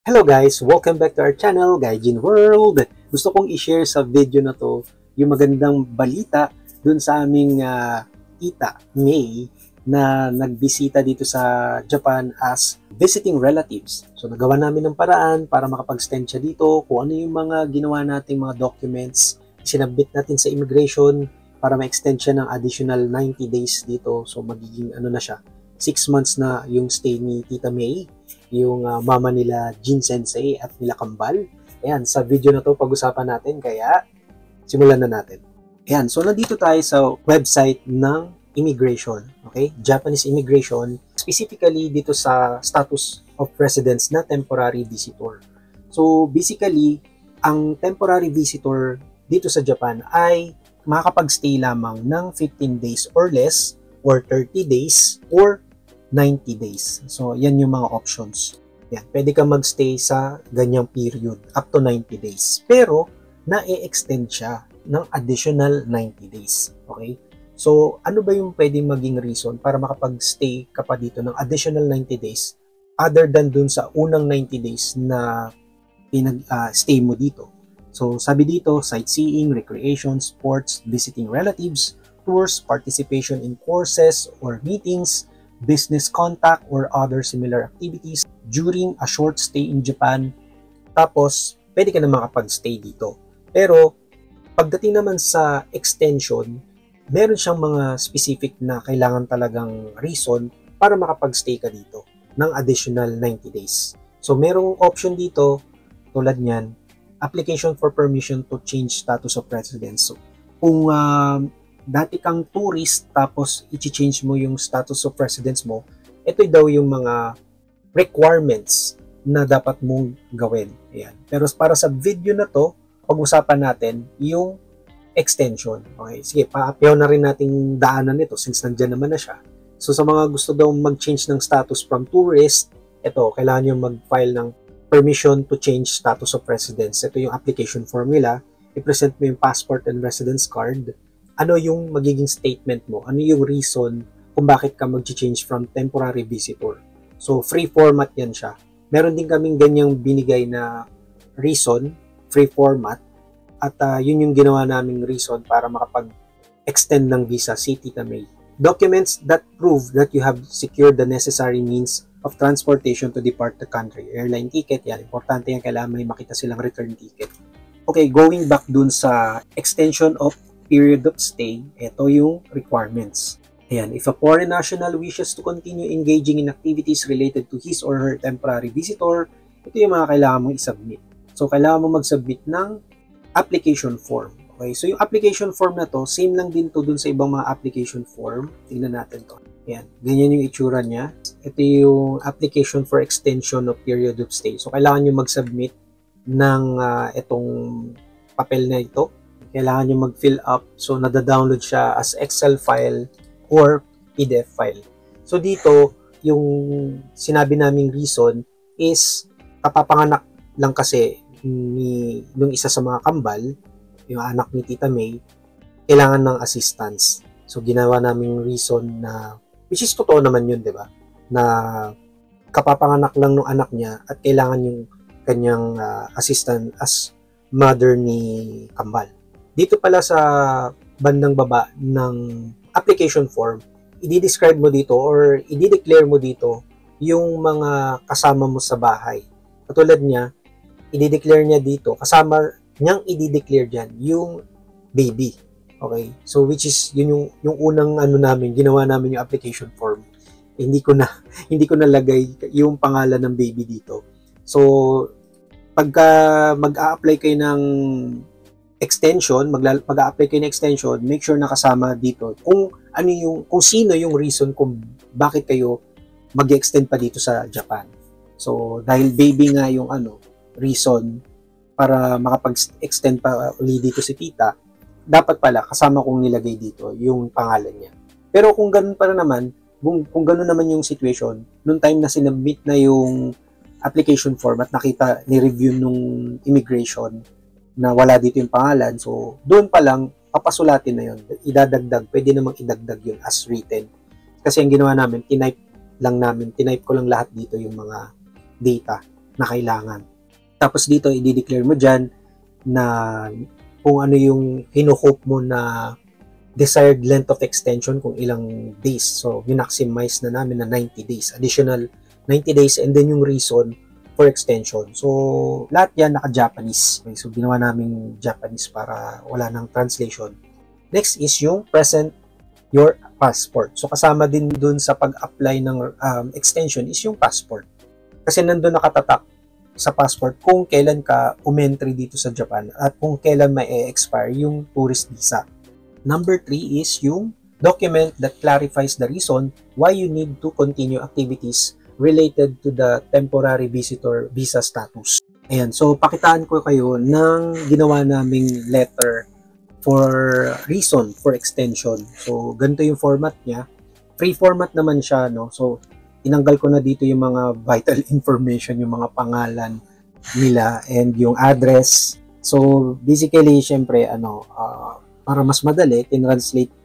Hello guys! Welcome back to our channel, Gaijin World! Gusto kong i-share sa video na to yung magandang balita dun sa aming tita, May, na nagbisita dito sa Japan as visiting relatives. So nagawa namin ng paraan para makapag-extend siya dito, kung ano yung mga ginawa nating mga documents, sinabit natin sa immigration para ma-extend siya ng additional 90 days dito. So magiging ano na siya, 6 months na yung stay ni Tita May, yung mama nila Jin Sensei at nila Kambal. Ayan, sa video na to pag-usapan natin, kaya simulan na natin. Ayan, so nandito tayo sa website ng immigration, okay? Japanese immigration, specifically dito sa status of residence na temporary visitor. So basically, ang temporary visitor dito sa Japan ay makakapag-stay lamang ng 15 days or less, or 30 days, or 90 days. So, yan yung mga options. Yan, pwede ka magstay sa ganyang period, up to 90 days. Pero, na-extend siya ng additional 90 days. Okay? So, ano ba yung pwedeng maging reason para makapag-stay ka pa dito ng additional 90 days other than dun sa unang 90 days na stay mo dito? So, sabi dito, sightseeing, recreation, sports, visiting relatives, tours, participation in courses or meetings, business contact or other similar activities during a short stay in Japan. Tapos, pwede ka na makapag-stay dito. Pero, pagdating naman sa extension, meron siyang mga specific na kailangan talagang reason para makapag-stay ka dito ng additional 90 days. So, merong option dito, tulad niyan, application for permission to change status of residence. So, kung dati kang tourist tapos i-change mo yung status of residence mo, ito daw yung mga requirements na dapat mong gawin. Ayan. Pero para sa video na to, pag-usapan natin yung extension. Okay, sige, paapyaw na rin nating daanan nito since nandyan naman na siya. So sa mga gusto daw mag-change ng status from tourist, ito, kailangan nyo mag-file ng permission to change status of residence. Ito yung application form nila. I-present mo yung passport and residence card. Ano yung magiging statement mo? Ano yung reason kung bakit ka mag-change from temporary visitor? So, free format yan siya. Meron din kaming ganyang binigay na reason, free format, at yun yung ginawa naming reason para makapag-extend ng visa si Tita May. Documents that prove that you have secured the necessary means of transportation to depart the country. Airline ticket, yan. Importante yan, kailangan may makita silang return ticket. Okay, going back dun sa extension of period of stay, ito yung requirements. Ayan, if a foreign national wishes to continue engaging in activities related to his or her temporary visitor, ito yung mga kailangan mong i-submit. So, kailangan mo mag-submit ng application form. Okay, so yung application form na to, same lang din to dun sa ibang mga application form. Tingnan natin to. Ayan, ganyan yung itsura niya. Ito yung application for extension of period of stay. So, kailangan nyo mag-submit ng itong papel na ito. Kailangan nyo mag-fill up. So, nada-download siya as Excel file or PDF file. So, dito, yung sinabi naming reason is kapapanganak lang kasi nung isa sa mga kambal, yung anak ni Tita May, kailangan ng assistance. So, ginawa naming reason na, which is totoo naman yun, di ba? Na kapapanganak lang ng anak niya at kailangan yung kanyang assistant as mother ni Kambal. Dito pala sa bandang baba ng application form, i-describe mo dito or i-declare mo dito yung mga kasama mo sa bahay. Katulad niya, i-declare niya dito, kasama niyang i-declare dyan yung baby. Okay? So, which is, yun yung unang ano namin, ginawa namin yung application form. Hindi ko na lagay yung pangalan ng baby dito. So, pagka mag-a-apply kayo ng extension, mag-a-apply kayo ng extension, make sure na kasama dito kung sino yung reason kung bakit kayo mag-extend pa dito sa Japan. So, dahil baby nga yung reason para makapag-extend pa uli dito si Tita, dapat pala kasama kong nilagay dito yung pangalan niya. Pero kung ganun pa naman, kung ganun naman yung situation, nung time na sinubmit na yung application form at nakita, ni-review nung immigration na wala dito yung pangalan, so doon pa lang, papasulatin na yun. Idadagdag, pwede namang idagdag yun as written. Kasi ang ginawa namin, tinype ko lang lahat dito yung mga data. na kailangan. Tapos dito, i-declare mo dyan na kung ano yung hinuhope mo na desired length of extension, kung ilang days. So, minaximize na namin na 90 days. Additional 90 days, and then yung reason for extension. So, lahat yan naka-Japanese. Okay, so, ginawa namin Japanese para wala nang translation. Next is yung present your passport. So, kasama din dun sa pag-apply ng extension is yung passport. Kasi nandun nakatatak sa passport kung kailan ka umentry dito sa Japan at kung kailan may expire yung tourist visa. Number 3 is yung document that clarifies the reason why you need to continue activities related to the temporary visitor visa status. Ayan, so pakitaan ko kayo ng ginawa naming letter for reason for extension. So, ganito yung format niya. Free format naman siya, no? So, tinanggal ko na dito yung mga vital information, yung mga pangalan nila and yung address. So, basically, syempre, para mas madali, tinranslate.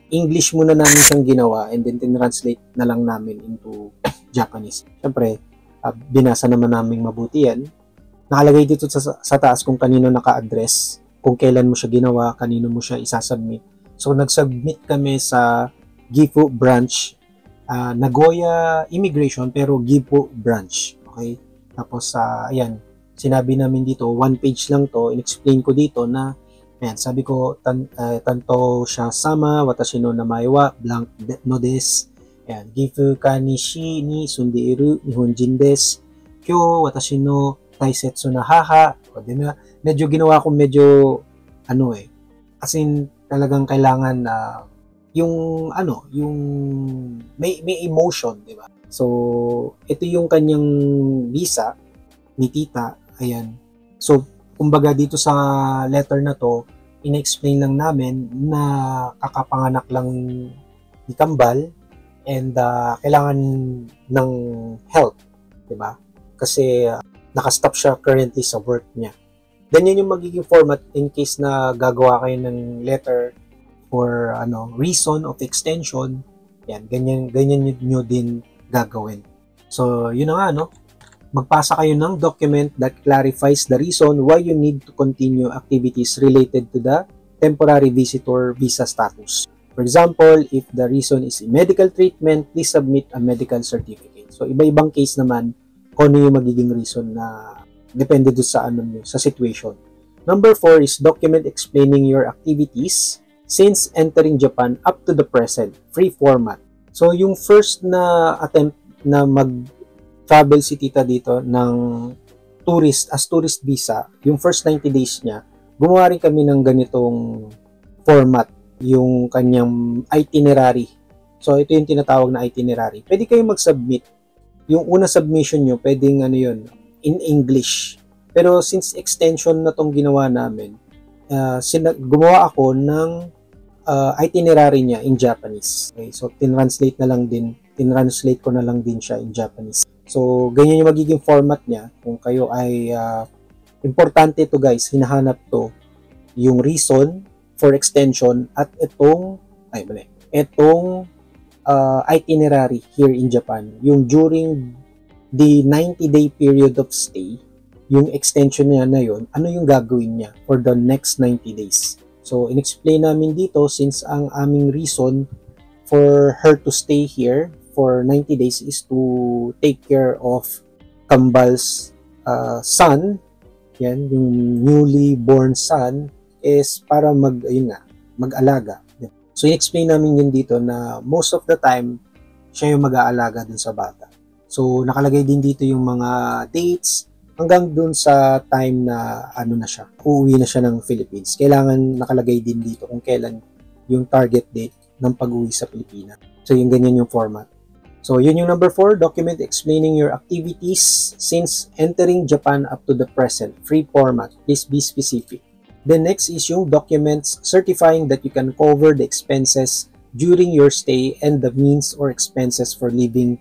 English muna namin siyang ginawa and then tinranslate na lang namin into Japanese. Syempre, binasa naman namin mabuti yan. Nakalagay dito sa taas kung kanino naka-address, kung kailan mo siya ginawa, kanino mo siya isasubmit. So, nag-submit kami sa Gifu branch, Nagoya Immigration, pero Gifu branch. Okay? Tapos, ayan, sinabi namin dito, 1 page lang to, in-explain ko dito na, ayan, sabi ko, tanto siya sama, watashi no namae wa, blank no desu. Ayan, Gifu ka nishi ni sundeiru Nihonjin desu. Kyo, watashi no taisetsu na haha. O, diba? Medyo ginawa ko as in, talagang kailangan na, yung may emotion, di ba? So, ito yung kanyang visa ni tita. Ayan. So, kumbaga dito sa letter na to, ina-explain lang namin na kakapanganak lang ni Kambal and kailangan ng help, di ba? Kasi nakastop siya currently sa work niya. Then yun yung magiging format in case na gagawa kayo ng letter for reason of extension. Yan, ganyan nyo din gagawin. So, yun na nga, magpasa kayo ng document that clarifies the reason why you need to continue activities related to the temporary visitor visa status. For example, if the reason is medical treatment, please submit a medical certificate. So, iba-ibang case naman kung ano yung magiging reason na depende doon sa situation. Number 4 is document explaining your activities since entering Japan up to the present, free format. So, yung first na attempt na mag-travel si tita dito ng tourist visa, yung first 90 days niya, gumawa rin kami ng ganitong format, yung kanyang itinerary. So, ito yung tinatawag na itinerary. Pwede kayong mag-submit. Yung una submission nyo, pwedeng in English. Pero since extension na tong ginawa namin, gumawa ako ng itinerary niya in Japanese. Okay? So, tinranslate ko na lang din siya in Japanese. So, ganyan yung magiging format niya. Kung kayo ay, importante to guys, hinahanap to, yung reason for extension at itong itinerary here in Japan. Yung during the 90-day period of stay, yung extension niya na yun, ano yung gagawin niya for the next 90 days. So, in-explain namin dito since ang aming reason for her to stay here for 90 days is to take care of Kambal's son, yan, yung newly born son, is para mag-alaga. So, in-explain namin yun dito na most of the time, siya yung mag-aalaga dun sa bata. So, nakalagay din dito yung mga dates hanggang dun sa time na uuwi na siya ng Philippines. Kailangan nakalagay din dito kung kailan yung target date ng pag-uwi sa Pilipinas. So, yung ganyan yung format. So, yun yung number 4, document explaining your activities since entering Japan up to the present. Free format. Please be specific. The next is yung documents certifying that you can cover the expenses during your stay and the means or expenses for leaving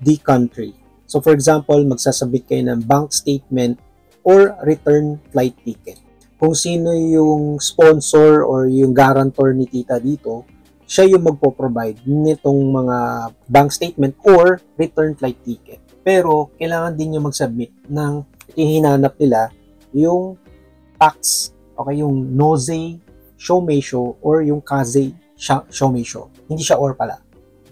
the country. So, for example, magsasabit kayo ng bank statement or return flight ticket. Kung sino yung sponsor or yung guarantor ni tita dito, siya yung magpo-provide nitong mga bank statement or return flight ticket. Pero kailangan din niyo mag-submit ng hihinanap nila yung tax, okay, yung Nozei Shomeisho or yung Kazei Shomeisho. Hindi siya or pala.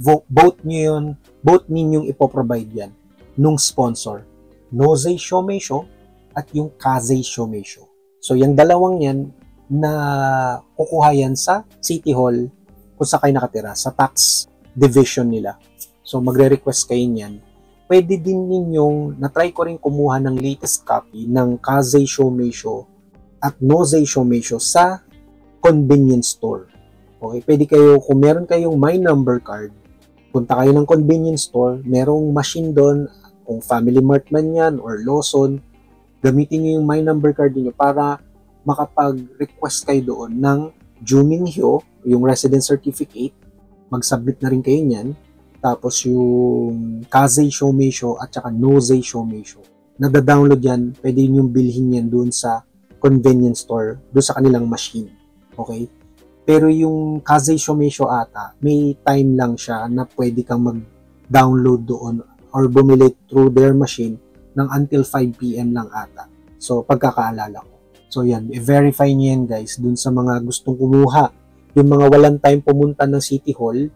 Both ninyong ipoprovide yan nung sponsor. Nozei Shomeisho at yung Kazei Shomeisho. So, yung dalawang yan na kukuha yan sa City Hall kung saan kayo nakatira, sa tax division nila. So, magre-request kayo niyan. Pwede din ninyong, na-try ko rin kumuha ng latest copy ng Kazei Shomeisho at Nozei Shomeisho sa convenience store. Okay, pwede kayo, kung meron kayong My Number Card, punta kayo ng convenience store, merong machine doon, kung Family Mart man yan or Lawson, gamitin nyo yung My Number Card niyo para makapag-request kayo doon ng Juminhyo, yung residence certificate, mag-submit na rin kayo niyan, tapos yung Kazei Shomeisho at saka Nozei Shomeisho. Nada-download yan, pwede nyo bilhin yan doon sa convenience store, doon sa kanilang machine. Okay? Pero yung Kazei Shomeisho ata, may time lang siya na pwede kang mag-download doon or bumili through their machine ng until 5 PM lang ata. So, pagkakaalala ko. So, yan. I-verify niyo yan, guys, dun sa mga gustong kumuha. Yung mga walang time pumunta ng City Hall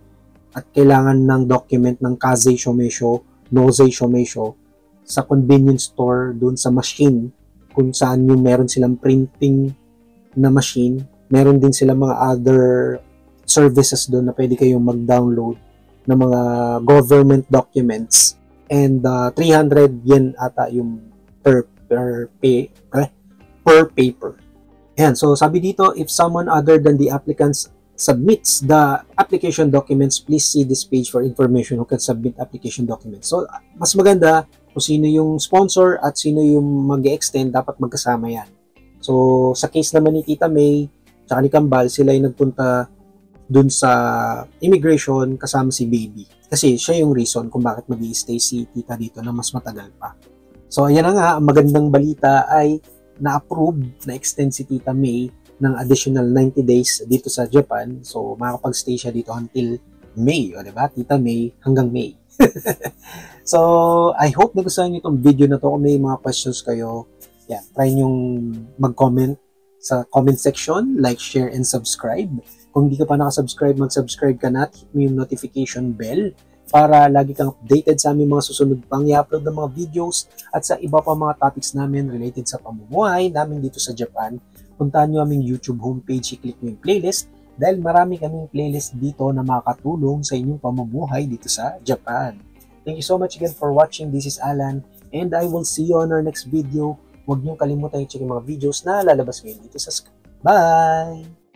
at kailangan ng document ng Kazei Shomeisho, Nozei Shomeisho sa convenience store dun sa machine kung saan yung meron silang printing na machine. Meron din sila mga other services doon na pwede kayong mag-download ng mga government documents. And 300 yen ata yung per paper. Ayan, so sabi dito, if someone other than the applicants submits the application documents, please see this page for information who can submit application documents. So, mas maganda kung sino yung sponsor at sino yung mag-extend, dapat magkasama yan. So, sa case naman ni Tita May, tsaka ni Kambal, sila yung nagpunta dun sa immigration kasama si Baby. Kasi siya yung reason kung bakit mag-i-stay si Tita dito na mas matagal pa. So, ayan na nga, ang magandang balita ay na-approve, na-extend si Tita May ng additional 90 days dito sa Japan. So, makakapag-stay siya dito until May. O, diba? Tita May hanggang May. So, I hope nagustuhan niyo itong video na to. Kung may mga questions kayo, yeah, try nyong mag-comment sa comment section, like, share, and subscribe. Kung hindi ka pa nakasubscribe, mag-subscribe ka na at hit mo yung notification bell para lagi kang updated sa aming mga susunod pang i-upload ng mga videos at sa iba pa mga topics namin related sa pamumuhay namin dito sa Japan. Puntahan nyo aming YouTube homepage, i-click nyo yung playlist dahil marami kaming playlist dito na makakatulong sa inyong pamumuhay dito sa Japan. Thank you so much again for watching. This is Alan and I will see you on our next video. Huwag niyong kalimutan i-check yung mga videos na lalabas ngayon dito sa Skype. Bye!